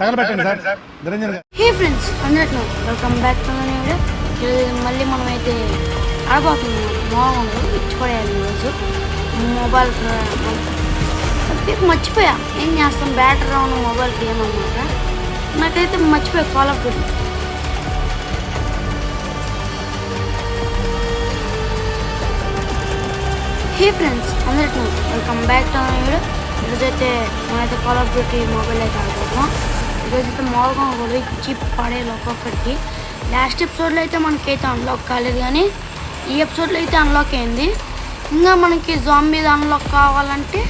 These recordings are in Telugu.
హే ఫ్రెండ్స్ అందరికీ welcome back to the video. మళ్ళీ మనమైతే ఆడబోతున్నాం. బాగుంది ఇచ్చిపడేయాలి ఈరోజు మొబైల్ మర్చిపోయా ఏం చేస్తాం. బ్యాటరీ ఉన్న మొబైల్ గేమ్ అనమాట. నాకైతే మర్చిపోయా call of duty. Hey friends అందరికీ welcome back to the video. ఈరోజైతే మనమైతే కాల్ ఆఫ్ డ్యూటీ మొబైల్ అయితే ఆడుకుంటున్నాం. ఈరోజైతే మామూలుగా కూడా చిప్ పడేది ఒక్కొక్కడికి. లాస్ట్ ఎపిసోడ్లో అయితే మనకైతే అన్లాక్ కాలేదు, కానీ ఈ ఎపిసోడ్లో అయితే అన్లాక్ అయింది. ఇంకా మనకి జాంబీది అన్లాక్ కావాలంటే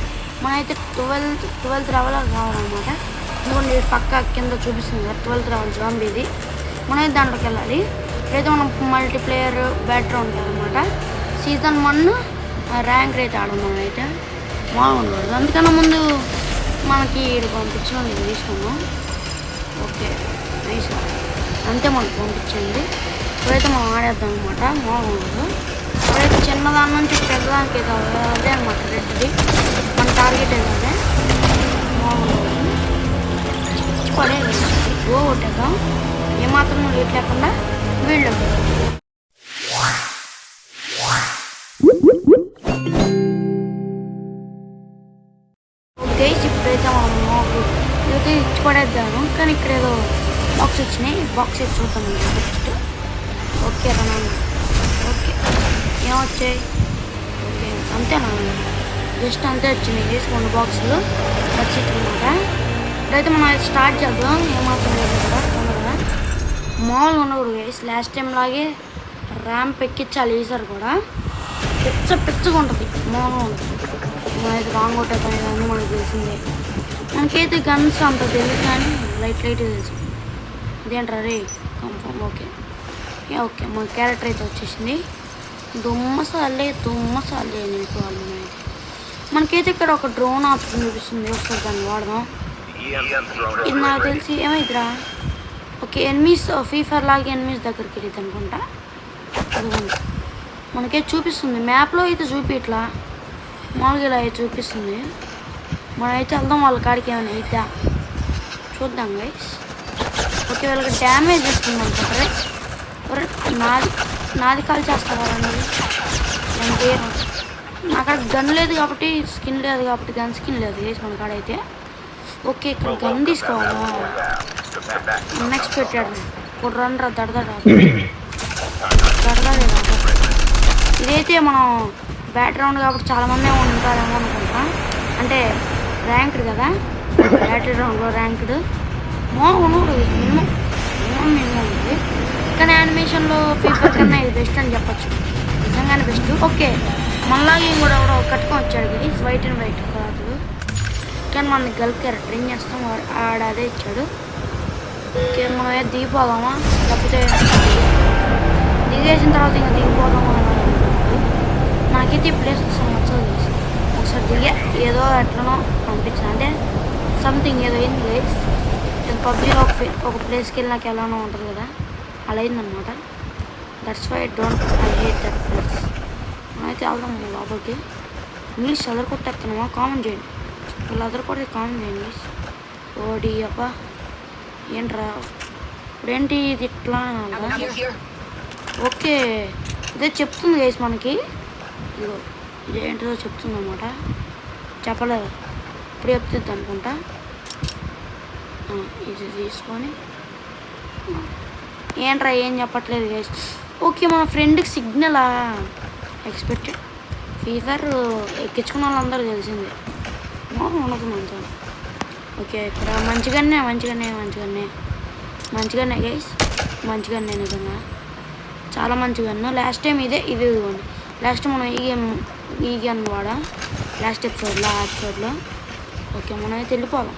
మనమైతే 12th లెవెల్ కావాలన్నమాట. ఎందుకంటే పక్క కింద చూపిస్తుంది కదా 12th లెవెల్ జాంబీది. మనమైతే దాంట్లోకి వెళ్ళాలి. ఇప్పుడైతే మనం మల్టీప్లేయర్ బ్యాక్గ్రౌండ్ అనమాట. సీజన్ 1 ర్యాంక్ అయితే ఆడమని అయితే బాగుండదు. అందుకన్నా ముందు మనకి ఇక్కడ పంపించడం నేను తీసుకున్నాం. ఓకే నైస్, అంతే మనకు పంపించింది. ఇప్పుడైతే మనం ఆడేద్దాం అనమాట. బాగుండదు. ఇప్పుడైతే చిన్నదాని నుంచి పెద్దదానికి అయితే అదే అనమాట. రెడ్ది మన టార్గెట్ అయితే అదే. బాగుండదు పడేది గో కొట్టేద్దాం. ఏమాత్రం లేట్ లేకుండా వీళ్ళు ఇప్పుడైతే మనం ఇదైతే ఇచ్చి పడేద్దాము. కానీ ఇక్కడ ఏదో బాక్స్ వచ్చినాయి. బాక్స్ అయితే చూద్దాం నెక్స్ట్. ఓకే రా, ఓకే ఏమొచ్చాయి? ఓకే అంతేనా, జస్ట్ అంతే వచ్చినాయి. వేసుకోండి బాక్సులు నచ్చింది అనమాట. ఇప్పుడైతే మనం అయితే స్టార్ట్ చేద్దాం. ఏమాత్రం లేదు కదా తొందరగా. మామూలుగా ఉండకూడదు వేసి లాస్ట్ టైం లాగే ర్యాంప్ ఎక్కించాలి. ఈసారి కూడా పిచ్చగా ఉంటుంది. మామూలుగా ఉంటుంది. మనమైతే రాంగ్ కొట్టేద్దాం. ఇవన్నీ మనకు తెలిసిందే. మనకైతే గన్స్ అంత తెలియదు, కానీ లైట్ తెలుసు. ఇదేంటారా రే కన్ఫర్మ్. ఓకే ఓకే మన క్యారెక్టర్ అయితే వచ్చేసింది. దుమ్మసాలే నిలిపోవాలి. మనమైతే మనకైతే ఇక్కడ ఒక డ్రోన్ ఆప్షన్ చూపిస్తుంది. ఒకసారి దాన్ని వాడదాం. ఇది నాకు తెలిసి ఏమైందిరా. ఓకే ఎనిమీస్ ఫ్రీ ఫైర్ లాగే ఎనిమీస్ దగ్గరికి వెళ్ళిద్ది అనుకుంటా. మనకైతే చూపిస్తుంది. మ్యాప్లో అయితే ఇట్లా మామూలుగా ఇలా అయితే చూపిస్తుంది. మనమైతే వెళ్దాం వాళ్ళ కాడికి. ఏమైనా అయితే చూద్దాం గైస్. ఓకే వీళ్ళకి డ్యామేజ్ ఇస్తుంది అనుకుంటారే. నాది కాల్ చేస్తారా అనేది నాకు అక్కడ గన్ లేదు కాబట్టి, స్కిన్ లేదు కాబట్టి, గన్ స్కిన్ లేదు గైస్ మన కాడైతే. ఓకే ఇక్కడ గన్ తీసుకోవాలి. అన్ఎక్స్పెక్టెడ్ ఇప్పుడు రండి రా దడదడా. ఇదైతే మనం బ్యాక్గ్రౌండ్ కాబట్టి చాలామంది ఉంటారేమో అనుకుంటా. అంటే ర్యాంక్డ్ కదా, బ్యాటిల్ రౌండ్లో ర్యాంక్డ్ ఉండదు. మినిమం ఉంది. కానీ యానిమేషన్లో ఫీఫర్ కన్నా ఇది బెస్ట్ అని చెప్పచ్చు. నిజంగానే బెస్ట్. ఓకే మనలాగే కూడా ఎవడో కట్టుకొని వచ్చాడు గైస్, వైట్ అండ్ వైట్ క్లాత్లు. కానీ మన గర్ల్ క్యారెక్టర్ ఏం చేస్తాం, అదే ఇచ్చాడు. ఓకే మనం ఏదో దిగిపోదామా, లేకపోతే దిగేసిన తర్వాత ఇంకా దిగిపోదామా అని నాకైతే ఈ ప్లేస్ అసలు నచ్చదు. ఒకసారి దిగా ఏదో ఎట్లనో అనిపించింది. అంటే సంథింగ్ ఏదో అయింది గైస్. పబ్జీలో ఒక ప్లేస్కి వెళ్ళి నాకు ఎలానో ఉంటుంది కదా, అలా అయిందనమాట. That's why I hate that place. అయితే వెళ్దాం లోపలికి. ఇంగ్లీష్ అదర్ కొట్టేస్తున్నామా, కామెంట్ చేయండి. వాళ్ళు అదర్ కొడితే కామెంట్ చేయండి. ఓడి అబ్బా ఏంట్రా ఇప్పుడేంటి ఇది ఇట్లా. ఓకే ఇదే చెప్తుంది గైస్ మనకి. ఇదిగో ఇదేంటిదో చెప్తుంది అనమాట. చెప్పలేదు, ఇప్పుడు చెప్తుంది అనుకుంటా. ఇది తీసుకొని ఏంట్రా ఏం చెప్పట్లేదు గైస్. ఓకే మన ఫ్రెండ్కి సిగ్నలా ఎక్స్పెక్టెడ్. ఫీవర్ ఎక్కించుకున్న వాళ్ళందరూ తెలిసిందే. ఉండదు మంచిగా. ఓకే ఇక్కడ మంచిగానే గైస్. మంచిగానే నిజంగా చాలా మంచిగా. లాస్ట్ టైం ఇది ఇదిగోండి. లాస్ట్ మనం ఈ గేమ్ వాడా లాస్ట్ ఎపిసోడ్లో. ఓకే మనం అయితే వెళ్ళిపోదాం.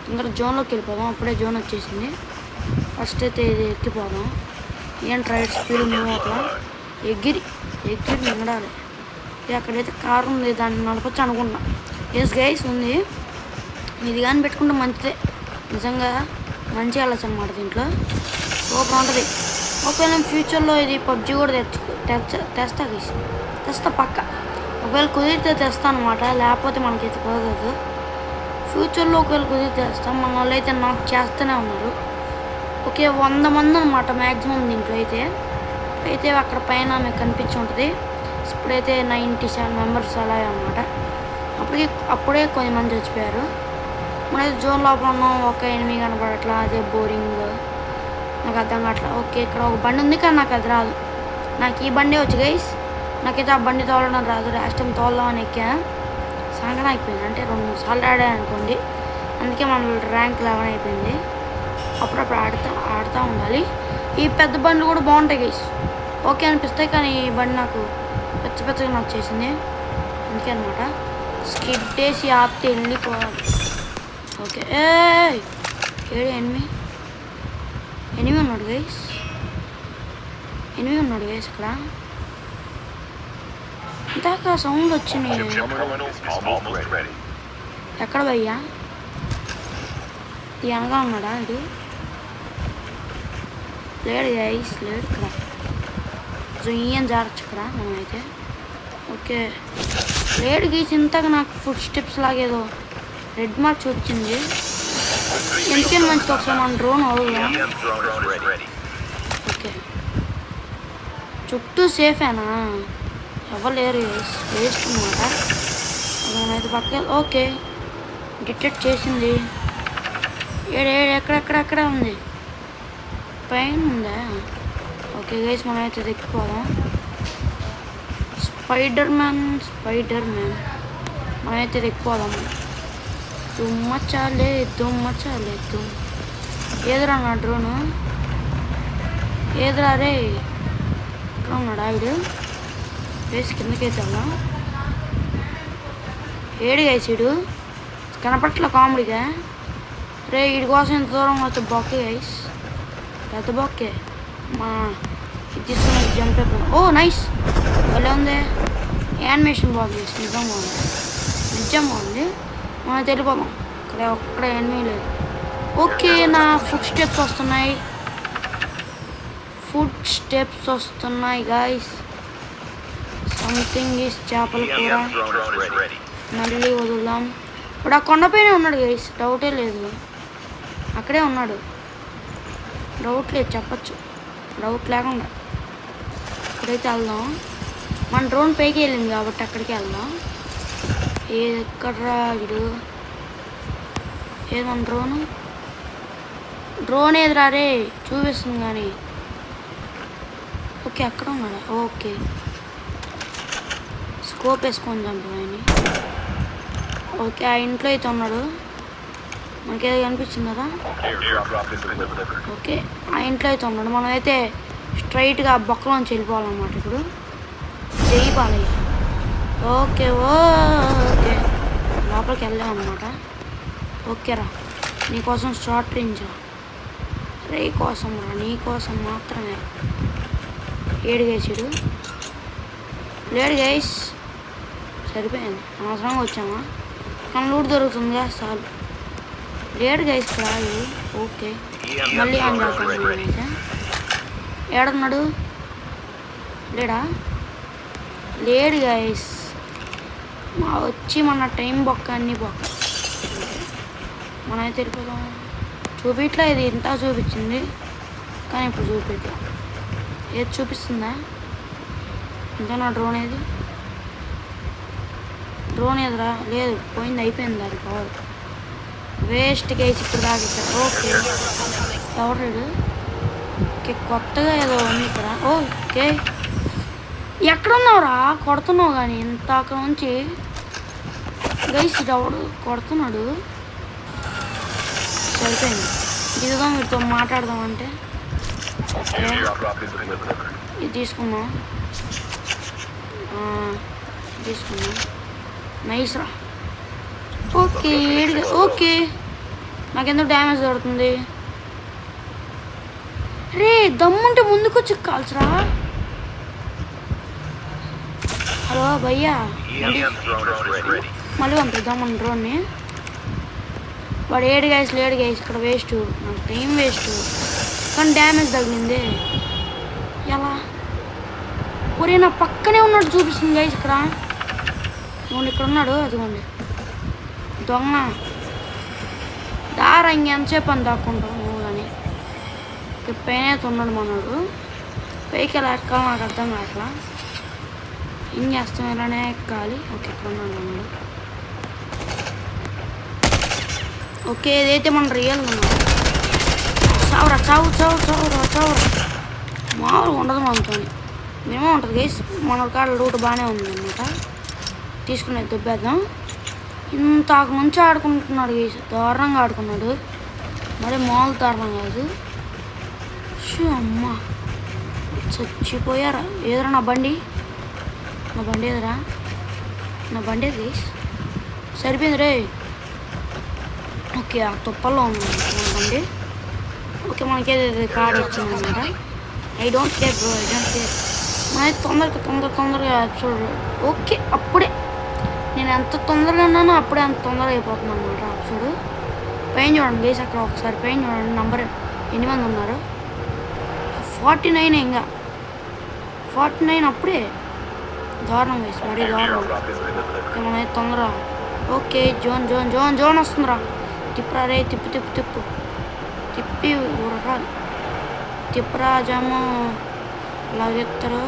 ఇంకా జోన్లోకి వెళ్ళిపోదాం. అప్పుడే జోన్ వచ్చేసింది. ఫస్ట్ అయితే ఇది ఎక్కిపోదాం. ఏంటి రైడ్ స్పీడ్ మూవ్ అట్లా ఎగిరి నిండాలి. అక్కడైతే కారు ఉంది, దాన్ని నడపచ్చు అనుకున్నా. ఎస్ గైస్ ఉంది. ఇది కానీ పెట్టుకుంటే మంచిదే. నిజంగా మంచి వెళ్ళచ్చు అనమాట. దీంట్లో సూపర్ ఉంటుంది. ఒకవేళ ఫ్యూచర్లో ఇది పబ్జీ కూడా తెస్తా పక్క. ఒకవేళ కుదిరితే తెస్తా అనమాట. లేకపోతే మనకైతే కుదరదు. ఫ్యూచర్లో ఒకవేళ కుదిరితే చేస్తాం. మన వాళ్ళు అయితే నాకు చేస్తూనే ఉన్నారు. ఓకే 100 మంది అనమాట మ్యాక్సిమం దీంట్లో అయితే అక్కడ పైన మీకు కనిపించి ఉంటుంది. ఇప్పుడైతే 97 మెంబర్స్ అలా అనమాట. అప్పుడే కొంతమంది చచ్చిపోయారు. మనైతే జోన్ లోపల ఉన్నాం. ఒక ఎనిమిది కనపడట్లా, అదే బోరింగ్, నాకు అర్థం కావట్లా. ఓకే ఇక్కడ ఒక బండి ఉంది కానీ నాకు అది రాదు. నాకు ఈ బండి వచ్చి గైస్, నాకైతే ఆ బండి తోలడం రాదు. లాస్ట్ టైం తోలదామని ఎక్కా, సంగడం అయిపోయింది. అంటే 2-3 సార్లు ఆడాను అనుకోండి. అందుకే మన ర్యాంక్ 11 అయిపోయింది. అప్పుడప్పుడు ఆడుతూ ఉండాలి. ఈ పెద్ద బండ్లు కూడా బాగుంటాయి గైస్, ఓకే అనిపిస్తాయి. కానీ ఈ బండి నాకు పెచ్చగా నచ్చేసింది. అందుకే అనమాట స్కిడ్ వేసి ఆపితే వెళ్ళిపోవాలి. ఓకే ఏడు ఎనిమిది ఉన్నాడు గైస్, ఇక్కడ. ఇందాక సౌండ్ వచ్చింది. ఎక్కడ భయ్యా? అనగా ఉన్నాడా? ఇది లేడు గైస్, లేడు ఇక్కడ. సో ఈయన జారచ్చు ఇక్కడ మనమైతే. ఓకే లేడు గీసి. ఇంతగా నాకు ఫుడ్ స్టెప్స్ లాగేదో రెడ్ మార్క్స్ వచ్చింది. ఎందుకని మంచిది. ఒకసారి మన డ్రోన్ అవుదాం. ఓకే చుట్టూ సేఫేనా? ఎవరు లేరు వేస్ట్ అనమాట. నేనైతే పక్కన. ఓకే డిటెక్ట్ చేసింది. ఎక్కడెక్కడ ఉంది? పైన ఉందా? ఓకే గైస్ మనమైతే ఎక్కిపోదాం. స్పైడర్ మ్యాన్ మనమైతే ఎక్కిపోదాం. తుమ్మచాలే ఏదిరా నా డ్రోను? ఏదిరా రే? ఇక్కడ ఉన్నాడు ఆవిడు. వేసి కిందకైతే వెళ్దాం. ఏడు గైసీడు కనపట్ల కామెడీగా. రే వీడి కోసం ఇంత దూరం వచ్చే బొక్కే గైస్, పెద్ద బొక్కే. మా ఇది తీసుకుని జంప్ అయిపోయింది. ఓ నైస్, భలే ఉంది. యానిమేషన్ బాగుంది, నిజం బాగుంది. మనం వెళ్ళిపోదాం. ఇక్కడ ఒక్కడ ఎనిమీ లేదు. ఓకే నా ఫుడ్ స్టెప్స్ వస్తున్నాయి గాయస్. సంథింగ్ ఈస్ చేపల కూర. మళ్ళీ వదులుదాం. ఇప్పుడు ఆ కొండపైన ఉన్నాడు గైస్, డౌటే లేదు. అక్కడే ఉన్నాడు, డౌట్ లేదు, చెప్పచ్చు. డౌట్ లేకుండా ఇక్కడైతే వెళ్దాం. మన డ్రోన్ పైకి వెళ్ళింది కాబట్టి అక్కడికి వెళ్దాం. ఎక్కడ్రా వీడు? ఏది మన డ్రోన్ ఏదిరా రే? చూపిస్తుంది కానీ. ఓకే అక్కడ ఉన్నాడా? ఓకే స్కోప్ వేసుకొని చంపాయని. ఓకే ఆ ఇంట్లో అయితే ఉన్నాడు. మనకేదో కనిపించింది కదా. ఓకే ఆ ఇంట్లో అయితే ఉన్నాడు. మనమైతే స్ట్రైట్గా బొక్కలోంచి వెళ్ళిపోవాలన్నమాట. ఇప్పుడు జై బాలయ్య. ఓకే లోపలికి వెళ్ళామన్నమాట. ఓకేరా నీకోసం షార్ట్ రేంజ్ రే కోసం రా, నీకోసం మాత్రమే. ఏడు గైసాడు. లేడు గైస్, సరిపోయింది. అనవసరంగా వచ్చామా? కానీ లూట్ దొరుకుతుందిగా చాలు. లేడు గైస్ రాదు. ఓకే మళ్ళీ ఆన్ చేద్దాం. అయితే ఏడున్నాడు? లేడు గైస్. వచ్చి మన టైం బొక్క, అన్నీ బొక్క. మనమైతే వెళ్ళిపోదాం. చూపిట్లా, ఇది ఇంత చూపించింది కానీ ఇప్పుడు చూపిట్లా. ఏది చూపిస్తుందా? ఇంకా నా డ్రోన్ ఏదిరా? లేదు, పోయింది, అయిపోయింది అది పవర్. వేస్ట్ గైస్ ఇప్పుడు దాకా ఇక్కడ. ఓకే ఎవరు? ఓకే కొత్తగా ఏదో ఉంది ఇక్కడ. ఓకే ఎక్కడున్నావురా? కొడుతున్నావు కానీ ఇంత అక్కడ నుంచి గైస్. ఎవడు కొడుతున్నాడు? సరిపోయింది. దిగుదాం, వీటితో మాట్లాడదామంటే. ఇది తీసుకున్నాం. నైస్ రా. ఓకే ఓకే నాకెందుకు డ్యామేజ్ పడుతుంది? రే దమ్ముంటే ముందుకొచ్చి కాల్చరా. హలో భయ్యా, మళ్ళీ పంపిద్దాం మన డ్రోన్ని. వాడు లేడు గైస్ ఇక్కడ. వేస్ట్, నాకు టైం వేస్ట్. కానీ డ్యామేజ్ తగిలింది. ఎలా? ఒరే నా పక్కనే ఉన్నాడు చూపిస్తుంది గైస్ ఇక్కడ. ఇక్కడ ఉన్నాడు, అదిగోండి దొంగ. రారా ఇంకెంతసేపు అని దాక్కుంటావు నువ్వు కానీ. పైన అయితే ఉన్నాడు మనోడు. పైకి ఎలా ఎక్కాలి నాకు అర్థం కావట్లా. ఏం చేస్తాం, ఇలానే ఎక్కాలి. ఓకే ఇక్కడ ఉన్నాడు మనోడు. ఓకే ఏదైతే మన రియల్ ఉన్నాడు. చావురా చావు చావు చావురా చావురా. మామూలుగా ఉండదు మనతో, మినిమం ఉంటుంది గైస్. మన కాడ రూట్ బాగానే ఉంది అనమాట. తీసుకునేది దుబ్బేద్దాం. ఇంతకు నుంచి ఆడుకుంటున్నాడు గైస్, దారుణంగా ఆడుకున్నాడు. మరి మామూలు దారుణం కాదు. అమ్మ చచ్చిపోయారా. ఏదరా నా బండి ఎదురా, నా బండి ఏది సరిపోయింది రే. ఓకే ఆ తుప్పల్లో ఉంది మన బండి. ఓకే మనకి ఏదైతే కార్డు వచ్చింది అనమాట. I don't care bro, I don't care. మనకి తొందరగా చూడు. ఓకే అప్పుడే నేను ఎంత తొందరగా అన్నానో అప్పుడే అంత తొందరగా అయిపోతుంది అనమాట. చూడు పైన చూడండి గేస్, అక్కడ ఒకసారి పైన చూడండి. నంబర్ ఎన్ని మంది ఉన్నారు? 49. ఇంకా 49 అప్పుడే. దారుణం వేసి మరీ దారుణం. మనమైతే తొందర. Okay zone zone zone zone వస్తుందిరా. తిప్పురా రే, తిప్పు తిప్పు తిప్పు తిప్పి ఉరకాలి. తిప్పురా జాము లాగెత్తారు.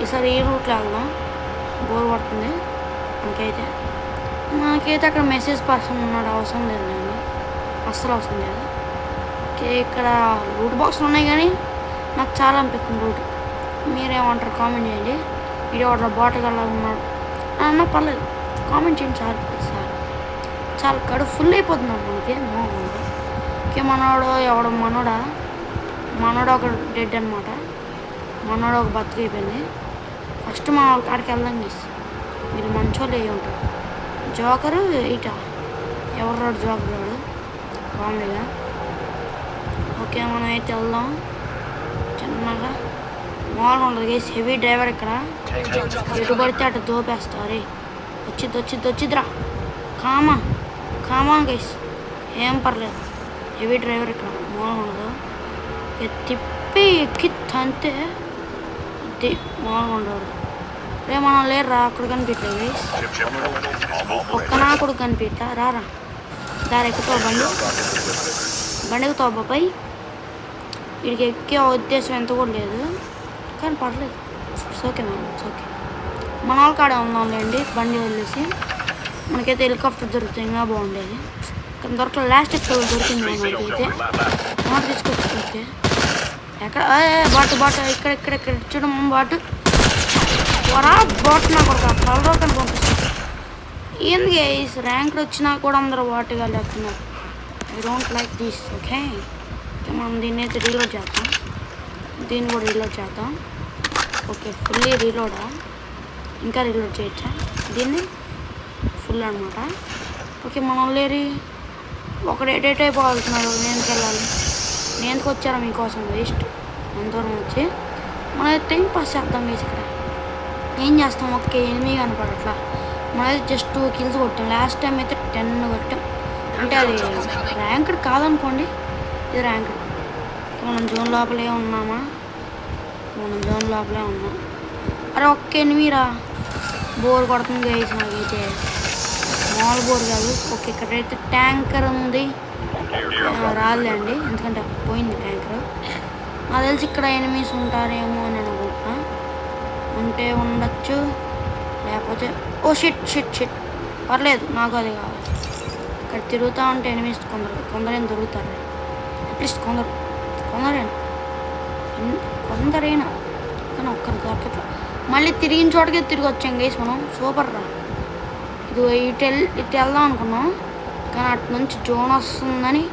ఈసారి ఈ రూట్లో వెళ్దాం. బోర్ పడుతుంది మనకైతే అక్కడ మెసేజ్ పర్సన్ ఉన్నాడు. అవసరం లేదండి, అస్సలు అవసరం లేదు. ఓకే ఇక్కడ రూట్ బాక్స్లు ఉన్నాయి కానీ నాకు చాలా అనిపిస్తుంది రూట్. మీరేమంటారు కామెంట్ చేయండి. వీడియో వాటర్ బాటిల్ అలా ఉన్నాడు అన్న పర్లేదు, కామెంట్ చేయండి. చాలా కడుపు ఫుల్ అయిపోతున్నాడు మనకి. ఓకే మనోడు ఎవడు మనోడు ఒక డెడ్ అనమాట. మనోడు ఒక బతుకు అయిపోయింది. ఫస్ట్ మా వాళ్ళ కాడికి వెళ్దాం చేసి. మీరు మంచోళ్ళు అయ్యి ఉంటారు. జోకరు ఇట ఎవరు రాడు, జోకర్ రాడు కామెడీగా. ఓకే మనం అయితే వెళ్దాం చిన్నగా. మామూలుగా ఉండదు గేసి. హెవీ డ్రైవర్ ఇక్కడ ఎటు పడితే అటు దోపేస్తారు. వచ్చిద్దిరా. కామాన్ గైస్, ఏం పర్లేదు. హెవీ డ్రైవర్ ఇక్కడ మామూలుగా ఉండదు. తిప్పి ఎక్కి తంతే మామూలుగా ఉండదు. రే మనం లేరురా, అక్కడ కనిపించలేదు గైస్. ఒక్క నా కొడుకు కనిపించా. రారా దారి ఎక్కుతావు, బండి ఎక్కుతావు బాబాయ్. వీడికి ఎక్కే ఉద్దేశం ఎంత కూడా లేదు కానీ పర్లేదు. It's okay ma'am, it's okay. మన వాళ్ళ కాడే ఉందాంలేండి. బండి వదిలేసి మనకైతే హెలికాప్టర్ దొరికితే ఇంకా బాగుండేది. కానీ దొరకలేదు. లాస్ట్ ఎపిసోడ్ దొరికింది మనకైతే. మాట తీసుకొచ్చి ఓకే ఎక్కడ బాటు ఇక్కడ చూడడం బాటు వరా బాట్. నాకు ఒక కలర్ కానీ పంపిస్తుంది. ఏంది గైస్, ర్యాంక్ వచ్చినా కూడా అందరూ వాటిగా లేకున్నారు. I don't like this. Okay మనం దీన్ని అయితే రీలోడ్ చేద్దాం. దీన్ని కూడా రీలోడ్ చేద్దాం. ఓకే ఫుల్లీ రీలోడా, ఇంకా రీలోడ్ చేయొచ్చా? దీన్ని ఫుల్ అనమాట. ఓకే మనం లేరి ఒకడు ఎటేట్ అయిపోతున్నాడు. నేనుకి వెళ్ళాలి. నేనుకు వచ్చారా మీకోసం వేస్ట్ అంతవరం వచ్చి. మనం టైం పాస్ చేద్దాం వేసి. ఇక్కడ ఏం చేస్తాం, ఓకే ఎనిమిది కనపడట్లా. మనమైతే జస్ట్ 2 kills కొట్టాం. లాస్ట్ టైం అయితే 10 కొట్టాం. అంటే అది ర్యాంక్డ్ కాదనుకోండి, ఇది ర్యాంక్డ్. మనం జోన్ లోపలే ఉన్నామా? మనం జోన్ లోపలే ఉన్నాం. అరే ఒక్క ఎనిమిదిరా. బోర్ కొడుతుంది గైస్ నాకైతే, మామూలు బోర్ కాదు. ఓకే ఇక్కడైతే ట్యాంకర్ ఉంది. రాదులేండి ఎందుకంటే పోయింది ట్యాంకర్. నాకు తెలిసి ఇక్కడ ఎనిమిస్ ఉంటారేమో అని అనుకుంటున్నా. ఉంటే ఉండొచ్చు, లేకపోతే ఓ షిట్ పర్లేదు, నాకు అది కావాలి. ఇక్కడ తిరుగుతూ ఉంటే ఎనిమిస్ కొందరైనా దొరుకుతారు. అట్లీస్ట్ కొందరైనా కానీ ఒక్కరు దొరకట్లా. మళ్ళీ తిరిగిన చోటకే తిరిగి వచ్చాం గైస్ మనం. సూపర్ రా. ఇది ఇటు వెళ్దాం అనుకున్నాం కానీ అటు నుంచి జోన్ వస్తుందని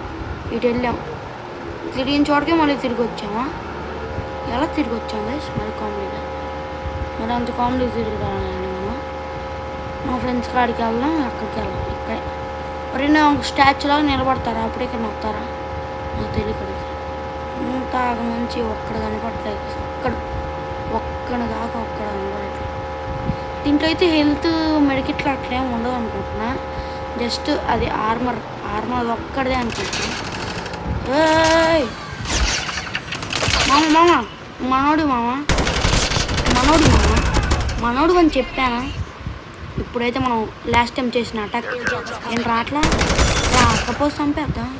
ఇటు వెళ్ళాం. తిరిగిన చోటకే మళ్ళీ తిరిగి వచ్చామా? ఎలా తిరిగి వచ్చాం గైస్? మరి కామెడీగా, మరి అంత కామెడీ తిరిగి రానండి మనం. మా ఫ్రెండ్స్ కాడికి వెళ్దాం, అక్కడికి వెళ్దాం. ఇక్కడే ఎవరైనా స్టాచ్యూలాగా నిలబడతారా? అప్పుడే ఇక్కడ నొక్కుతారా? నాకు తెలియదు. ఇంత మంచి ఒక్కడ కనపడలేదు. ఒక్కడు కాక ఒక్కడ కనపడట్లేదు. దీంట్లో అయితే హెల్త్ మెడికిట్లు అట్లేం ఉండదు అనుకుంటున్నా. జస్ట్ అది ఆర్మర్ ఒక్కడే అనుకుంటున్నా. మామ మనోడు అని చెప్పానా? ఇప్పుడైతే మనం లాస్ట్ టైం చేసిన అటాక్ ఏం రావట్లా రాకపోతే చంపేద్దాం.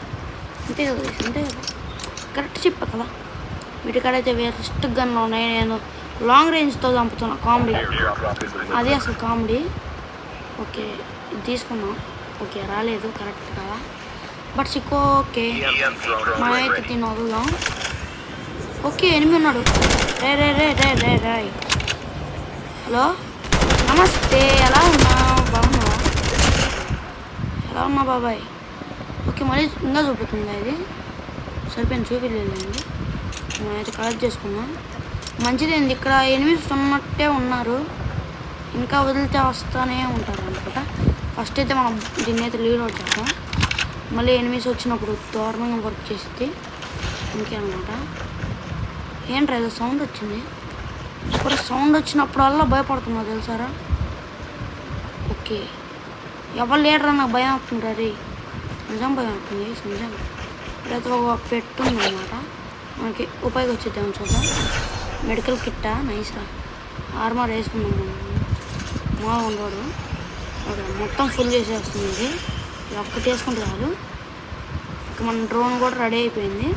అంతే కదా అంతే కదా, కరెక్ట్ చెప్పా కదా. వీటికాడైతే వేస్ట్ గన్లు ఉన్నాయి, నేను లాంగ్ రేంజ్తో చంపుతున్నా. కామెడీ అది అసలు కామెడీ. ఓకే ఇది తీసుకున్నాం. ఓకే రాలేదు కరెక్ట్ కదా, బట్ సిక్కో. ఓకే మనమైతే దీన్ని వదులుదాం. ఓకే ఎనిమిది ఉన్నాడు. రే రే రే రే రే రే హలో నమస్తే, ఎలా ఉన్నావు? బాగున్నావా? ఎలా ఉన్నా బాబాయ్? ఓకే మళ్ళీ ఇంకా చూపుతుందా ఇది? సరిపోయింది చూపిలేదండి. మనమైతే కలెక్ట్ చేసుకున్నాం. మంచిదేంది, ఇక్కడ ఎనిమిస్ ఉన్నట్టే ఉన్నారు, ఇంకా వదిలితే వస్తూనే ఉంటారు అనుకుంటా. ఫస్ట్ అయితే మనం దీన్ని అయితే లీడ్ అవుట్ చేద్దాం. మళ్ళీ ఎనిమిస్ వచ్చినప్పుడు దారుణంగా వర్క్ చేసి ఇంకేనమాట. ఏంట్రా ఏదో సౌండ్ వచ్చింది. ఇప్పుడు సౌండ్ వచ్చినప్పుడల్లా భయపడుతున్నా తెలుసారా. ఓకే ఎవరు లేడరా, నాకు భయం అవుతుంది రే, నిజం భయం అవుతుంది నిజం. ఇప్పుడైతే ఒక పెట్టుంది అనమాట, మనకి ఉపయోగం వచ్చేద్దాం చూద్దాం. మెడికల్ కిట్టా నైస్రా, ఆర్మర్ వేసుకున్నాం మా ఉండవాడు. మొత్తం ఫుల్ చేసేస్తుంది ఇది, ఒక్కటి వేసుకుంటే చాలు. ఇక మన డ్రోన్ కూడా రెడీ అయిపోయింది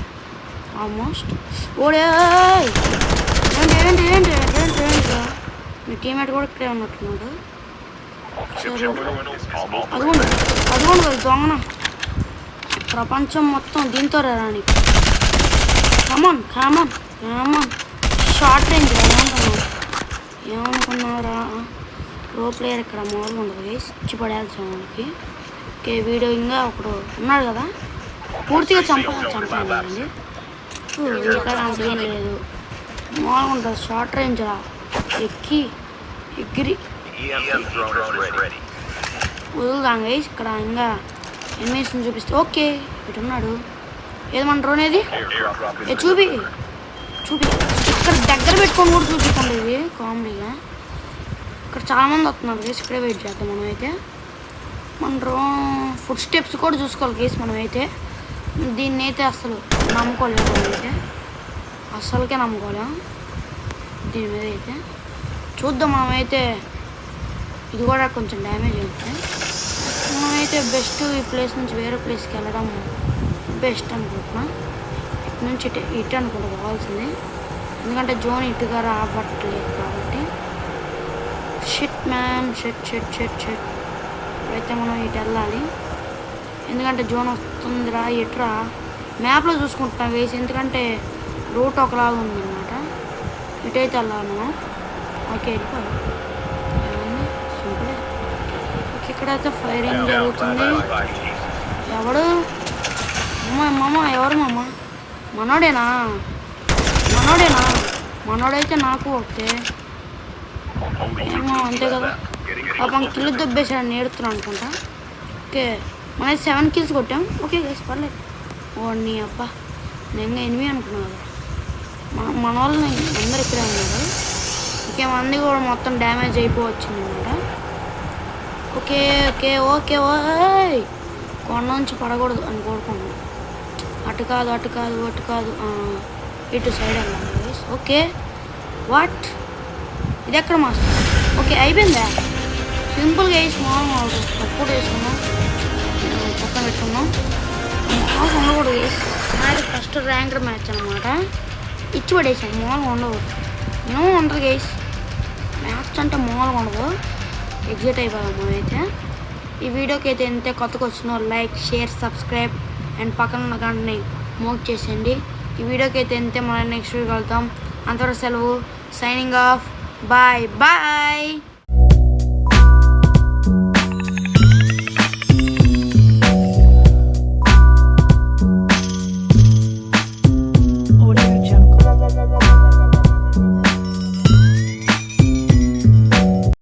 ఆల్మోస్ట్. ఓడే ఏంటి ఏంటి ఏంటి ఏంటి ఏంటి మీ టీమేట్ కూడా ఇక్కడే ఉన్నట్టున్నాడు. సరే అదిగోండి అదిగోండి దొంగన, ప్రపంచం మొత్తం దీంతో రానికి. కమాన్ కమాన్ కమాన్, షార్ట్ రేంజ్ ఏమనుకున్నారా. ప్రో ప్లేయర్ ఇక్కడ మామూలుగా ఉండదు గైస్, ఇచ్చి పడేయాల్సి మనకి. ఓకే వీడియో ఇంకా ఒకడు ఉన్నాడు కదా, పూర్తిగా చంపానండి. ఇక్కడ అంతేం లేదు, మామూలుగా ఉంటుంది షార్ట్ రేంజ్ రా, ఎగిరి వదులుదాం గైస్. ఇక్కడ ఇంకా ఎనిమిస్ని చూపిస్తే. ఓకే ఇటు ఉన్నాడు, ఏది మన డ్రోన్ ఏది చూపి చూపి, ఇక్కడ దగ్గర పెట్టుకొని కూడా చూపించండి. ఇది కామెడీగా ఇక్కడ చాలామంది వస్తున్నారు గేస్, ఇక్కడే వెయిట్ చేద్దాం. మనమైతే మన డ్రోన్ ఫుడ్ స్టెప్స్ కూడా చూసుకోవాలి గేస్. మనమైతే దీన్ని అయితే అసలు నమ్ముకోలేము, మనమైతే అస్సలకే నమ్ముకోలేం దీని మీద అయితే. చూద్దాం మనమైతే, ఇది కూడా కొంచెం డ్యామేజ్ అవుతుంది. మనమైతే బెస్ట్ ఈ ప్లేస్ నుంచి వేరే ప్లేస్కి వెళ్ళడం బెస్ట్ అనుకుంటున్నా. ఇటు నుంచి ఇటు అనుకుంటా పోవాల్సింది, ఎందుకంటే జోన్ ఇటుగా రావట్లేదు కాబట్టి. Shit man shit shit shit shit. అయితే మనం ఇటు వెళ్ళాలి, ఎందుకంటే జోన్ వస్తుందిరా. ఇటురా మ్యాప్లో చూసుకుంటున్నాం వేసి, ఎందుకంటే రూట్ ఒకలాగా ఉందన్నమాట. ఇటైతే వెళ్ళాలి మనం. ఓకే వెళ్ళిపోవాలి, సింపులే. ఓకే ఇక్కడైతే ఫైరింగ్ జరుగుతుంది. ఎవడు మామ, ఎవరు మామ? మనోడేనా మనోడేనా? మనోడైతే నాకు ఓకే ఏమో అంతే కదా. పాపం కిల్లు దొబ్బేసాడు, నేడుతున్నాను అనుకుంటా. ఓకే మన 7 kills కొట్టాం. ఓకే గైస్ పర్లేదు. ఓ నీ అబ్బా, నేను ఎనిమిది అనుకున్నాను కదా. మన వాళ్ళు అందరు ఇక్కడే ఉన్నారు. ఓకే మంది కూడా మొత్తం డ్యామేజ్ అయిపోవచ్చింది అనమాట. ఓకే ఓకే ఓకే ఓయ్, కొండ నుంచి పడకూడదు అని కోరుకున్నాను. అటు కాదు అటు కాదు అటు కాదు, ఇటు సైడ్ వెళ్ళాలి గైస్. ఓకే వాట్ ఇది ఎక్కడ మాస్టర్? ఓకే అయిపోయిందా, సింపుల్గా వేసి మామూలు తప్పుడు వేసుకున్నాం, పక్కన పెట్టుకున్నాం. మామూలు ఉండకూడదు వేసి, నాది ఫస్ట్ ర్యాంకర్ మ్యాచ్ అనమాట. ఇచ్చి పడేసాను, మామూలుగా ఉండకూడదు. ఏమో ఉంటుంది గైస్, మ్యాచ్ అంటే మామూలుగా ఉండదు. ఎగ్జిట్ అయిపోయాము అయితే. ఈ వీడియోకి అయితే ఎంత కొత్తగా వచ్చినో లైక్ షేర్ సబ్స్క్రైబ్ అండ్ పక్కన ఉన్న గంటని మోక్ చేసేయండి. ఈ వీడియోకి అయితే ఎంతే, మనం నెక్స్ట్ వీడియో వెళ్తాం. అంతవరకు సెలవు, సైనింగ్ ఆఫ్, బాయ్ బాయ్.